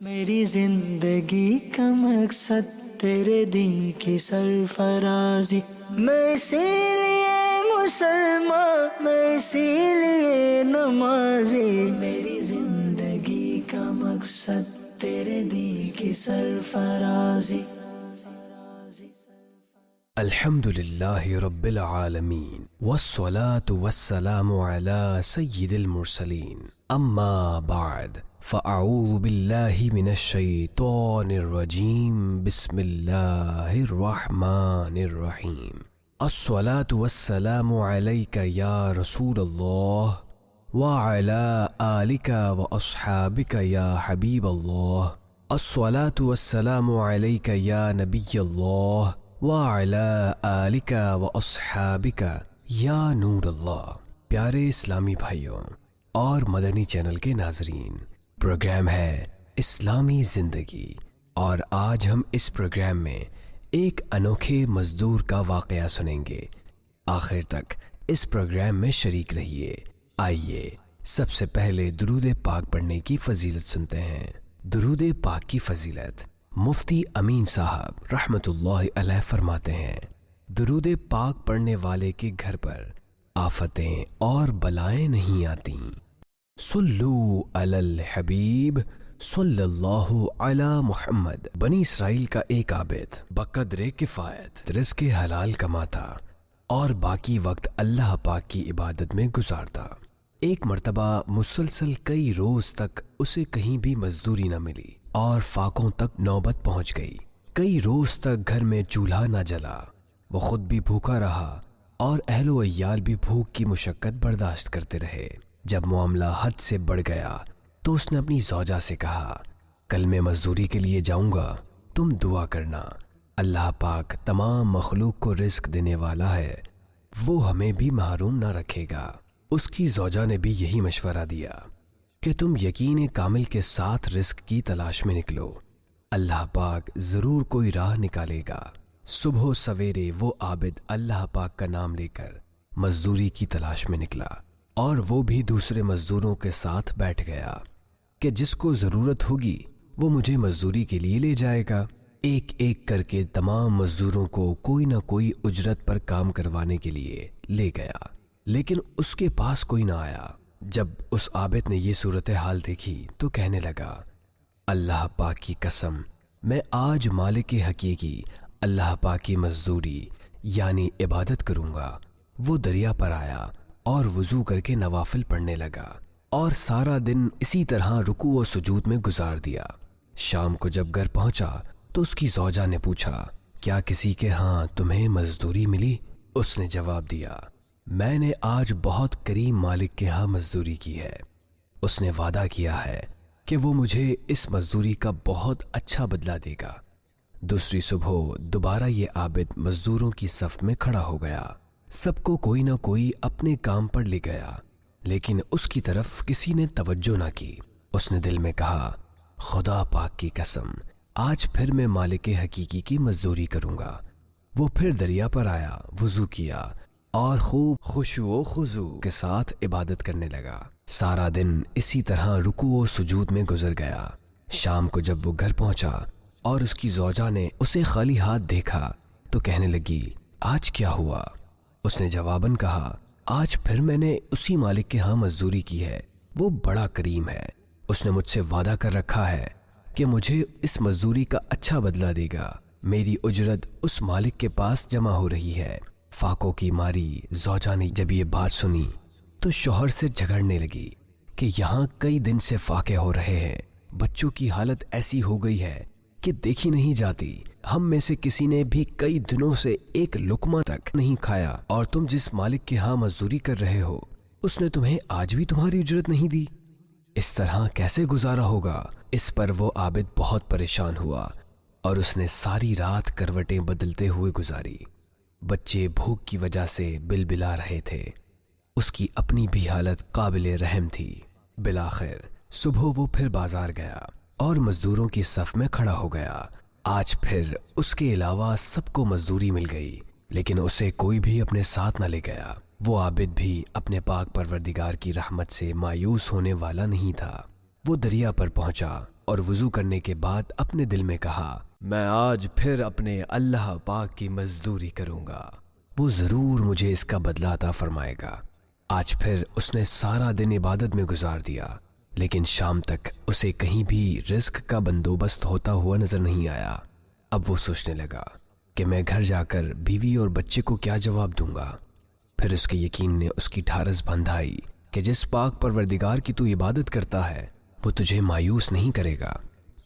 میری زندگی کا مقصد تیرے دین کی سرفرازی، میں اسی لیے مسلمان، میں اسی لیے نمازی، میری زندگی کا مقصد تیرے دین کی سرفرازی۔ الحمد للہ رب العالمین والصلاة والسلام علی سید المرسلین، اما بعد فاعوذ باللہ من الشیطان الرجیم، بسم اللہ الرحمن الرحیم۔ الصلاة والسلام علیک یا رسول اللہ وعلی آلک واصحابک یا حبیب اللہ۔ الصلاة والسلام علیک یا نبی اللہ وعلی آلک واصحابک یا نور اللہ۔ پیارے اسلامی بھائیوں اور مدنی چینل کے ناظرین، پروگرام ہے اسلامی زندگی، اور آج ہم اس پروگرام میں ایک انوکھے مزدور کا واقعہ سنیں گے۔ آخر تک اس پروگرام میں شریک رہیے۔ آئیے سب سے پہلے درود پاک پڑھنے کی فضیلت سنتے ہیں۔ درود پاک کی فضیلت مفتی امین صاحب رحمت اللہ علیہ فرماتے ہیں، درود پاک پڑھنے والے کے گھر پر آفتیں اور بلائیں نہیں آتیں۔ صلو علی الحبیب صلی اللہ علی محمد۔ بنی اسرائیل کا ایک عابد بقدر کفایت رزق حلال کماتا اور باقی وقت اللہ پاک کی عبادت میں گزارتا۔ ایک مرتبہ مسلسل کئی روز تک اسے کہیں بھی مزدوری نہ ملی اور فاقوں تک نوبت پہنچ گئی۔ کئی روز تک گھر میں چولہا نہ جلا، وہ خود بھی بھوکا رہا اور اہل و عیال بھی بھوک کی مشقت برداشت کرتے رہے۔ جب معاملہ حد سے بڑھ گیا تو اس نے اپنی زوجہ سے کہا، کل میں مزدوری کے لیے جاؤں گا، تم دعا کرنا، اللہ پاک تمام مخلوق کو رزق دینے والا ہے، وہ ہمیں بھی محروم نہ رکھے گا۔ اس کی زوجہ نے بھی یہی مشورہ دیا کہ تم یقین کامل کے ساتھ رزق کی تلاش میں نکلو، اللہ پاک ضرور کوئی راہ نکالے گا۔ صبح و سویرے وہ عابد اللہ پاک کا نام لے کر مزدوری کی تلاش میں نکلا، اور وہ بھی دوسرے مزدوروں کے ساتھ بیٹھ گیا کہ جس کو ضرورت ہوگی وہ مجھے مزدوری کے لیے لے جائے گا۔ ایک ایک کر کے تمام مزدوروں کو کوئی نہ کوئی اجرت پر کام کروانے کے لیے لے گیا، لیکن اس کے پاس کوئی نہ آیا۔ جب اس عابد نے یہ صورتحال دیکھی تو کہنے لگا، اللہ پاک کی قسم، میں آج مالک حقیقی اللہ پاک کی مزدوری یعنی عبادت کروں گا۔ وہ دریا پر آیا اور وضو کر کے نوافل پڑھنے لگا اور سارا دن اسی طرح رکوع و سجود میں گزار دیا۔ شام کو جب گھر پہنچا تو اس کی زوجہ نے پوچھا، کیا کسی کے ہاں تمہیں مزدوری ملی؟ اس نے جواب دیا، میں نے آج بہت کریم مالک کے ہاں مزدوری کی ہے، اس نے وعدہ کیا ہے کہ وہ مجھے اس مزدوری کا بہت اچھا بدلہ دے گا۔ دوسری صبح دوبارہ یہ عابد مزدوروں کی صف میں کھڑا ہو گیا۔ سب کو کوئی نہ کوئی اپنے کام پر لے گیا، لیکن اس کی طرف کسی نے توجہ نہ کی۔ اس نے دل میں کہا، خدا پاک کی قسم، آج پھر میں مالک حقیقی کی مزدوری کروں گا۔ وہ پھر دریا پر آیا، وضو کیا اور خوب خشوع و خضوع کے ساتھ عبادت کرنے لگا۔ سارا دن اسی طرح رکوع و سجود میں گزر گیا۔ شام کو جب وہ گھر پہنچا اور اس کی زوجہ نے اسے خالی ہاتھ دیکھا تو کہنے لگی، آج کیا ہوا؟ اس نے جواباً کہا، آج پھر میں نے اسی مالک کے ہاں مزدوری کی ہے، وہ بڑا کریم ہے، اس نے مجھ سے وعدہ کر رکھا ہے کہ مجھے اس مزدوری کا اچھا بدلہ دے گا۔ میری اجرت اس مالک کے پاس جمع ہو رہی ہے۔ فاقوں کی ماری زوجہ نے جب یہ بات سنی تو شوہر سے جھگڑنے لگی کہ یہاں کئی دن سے فاقے ہو رہے ہیں، بچوں کی حالت ایسی ہو گئی ہے کہ دیکھی نہیں جاتی، ہم میں سے کسی نے بھی کئی دنوں سے ایک لقمہ تک نہیں کھایا، اور تم جس مالک کے ہاں مزدوری کر رہے ہو اس نے تمہیں آج بھی تمہاری اجرت نہیں دی، اس طرح کیسے گزارا ہوگا؟ اس پر وہ عابد بہت پریشان ہوا اور اس نے ساری رات کروٹیں بدلتے ہوئے گزاری۔ بچے بھوک کی وجہ سے بلبلا رہے تھے، اس کی اپنی بھی حالت قابل رحم تھی۔ بالآخر صبح وہ پھر بازار گیا اور مزدوروں کی صف میں کھڑا ہو گیا۔ آج پھر اس کے علاوہ سب کو مزدوری مل گئی، لیکن اسے کوئی بھی اپنے ساتھ نہ لے گیا۔ وہ عابد بھی اپنے پاک پروردگار کی رحمت سے مایوس ہونے والا نہیں تھا۔ وہ دریا پر پہنچا اور وضو کرنے کے بعد اپنے دل میں کہا میں آج پھر اپنے اللہ پاک کی مزدوری کروں گا، وہ ضرور مجھے اس کا بدلہ عطا فرمائے گا۔ آج پھر اس نے سارا دن عبادت میں گزار دیا، لیکن شام تک اسے کہیں بھی رزق کا بندوبست ہوتا ہوا نظر نہیں آیا۔ اب وہ سوچنے لگا کہ میں گھر جا کر بیوی اور بچے کو کیا جواب دوں گا۔ پھر اس کے یقین نے اس کی ٹھارس بندھائی کہ جس پاک پروردگار کی تو عبادت کرتا ہے وہ تجھے مایوس نہیں کرے گا،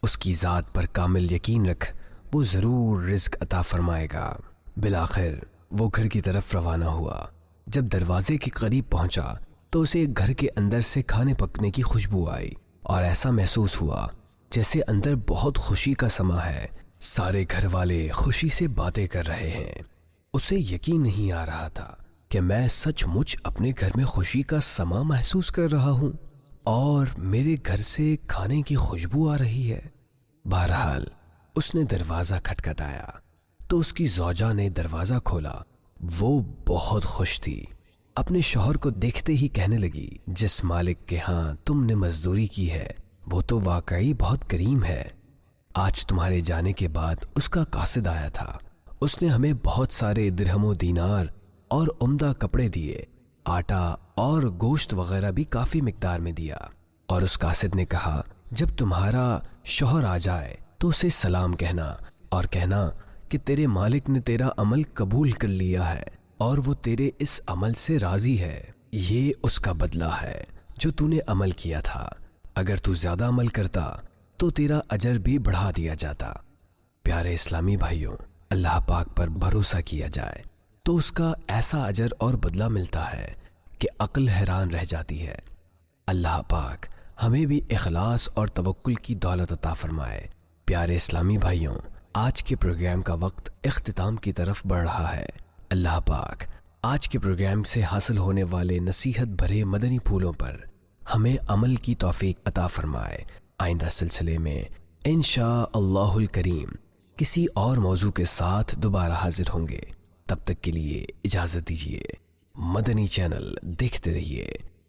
اس کی ذات پر کامل یقین رکھ، وہ ضرور رزق عطا فرمائے گا۔ بالآخر وہ گھر کی طرف روانہ ہوا۔ جب دروازے کے قریب پہنچا تو اسے گھر کے اندر سے کھانے پکنے کی خوشبو آئی اور ایسا محسوس ہوا جیسے اندر بہت خوشی کا سما ہے، سارے گھر والے خوشی سے باتیں کر رہے ہیں۔ اسے یقین نہیں آ رہا تھا کہ میں سچ مچ اپنے گھر میں خوشی کا سما محسوس کر رہا ہوں اور میرے گھر سے کھانے کی خوشبو آ رہی ہے۔ بہرحال اس نے دروازہ کھٹکھٹایا تو اس کی زوجہ نے دروازہ کھولا۔ وہ بہت خوش تھی، اپنے شوہر کو دیکھتے ہی کہنے لگی جس مالک کے ہاں تم نے مزدوری کی ہے وہ تو واقعی بہت کریم ہے۔ آج تمہارے جانے کے بعد اس کا قاصد آیا تھا، اس نے ہمیں بہت سارے درہم و دینار اور عمدہ کپڑے دیے، آٹا اور گوشت وغیرہ بھی کافی مقدار میں دیا، اور اس قاصد نے کہا جب تمہارا شوہر آ جائے تو اسے سلام کہنا اور کہنا کہ تیرے مالک نے تیرا عمل قبول کر لیا ہے اور وہ تیرے اس عمل سے راضی ہے، یہ اس کا بدلہ ہے جو تو نے عمل کیا تھا، اگر تو زیادہ عمل کرتا تو تیرا اجر بھی بڑھا دیا جاتا۔ پیارے اسلامی بھائیوں، اللہ پاک پر بھروسہ کیا جائے تو اس کا ایسا اجر اور بدلہ ملتا ہے کہ عقل حیران رہ جاتی ہے۔ اللہ پاک ہمیں بھی اخلاص اور توکل کی دولت عطا فرمائے۔ پیارے اسلامی بھائیوں، آج کے پروگرام کا وقت اختتام کی طرف بڑھ رہا ہے۔ اللہ پاک آج کے پروگرام سے حاصل ہونے والے نصیحت بھرے مدنی پھولوں پر ہمیں عمل کی توفیق عطا فرمائے۔ آئندہ سلسلے میں انشاء اللہ الکریم کسی اور موضوع کے ساتھ دوبارہ حاضر ہوں گے، تب تک کے لیے اجازت دیجیے۔ مدنی چینل دیکھتے رہیے۔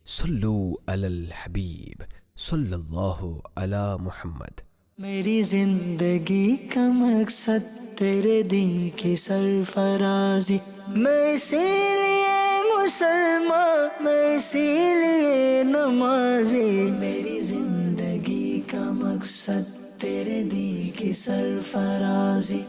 صلو علی الحبیب صلی اللہ علی محمد۔ میری زندگی کا مقصد تیرے دین کی سرفرازی، میں اسی لیے مسلمان، میں اسی لیے نمازی، میری زندگی کا مقصد تیرے دین کی سرفرازی۔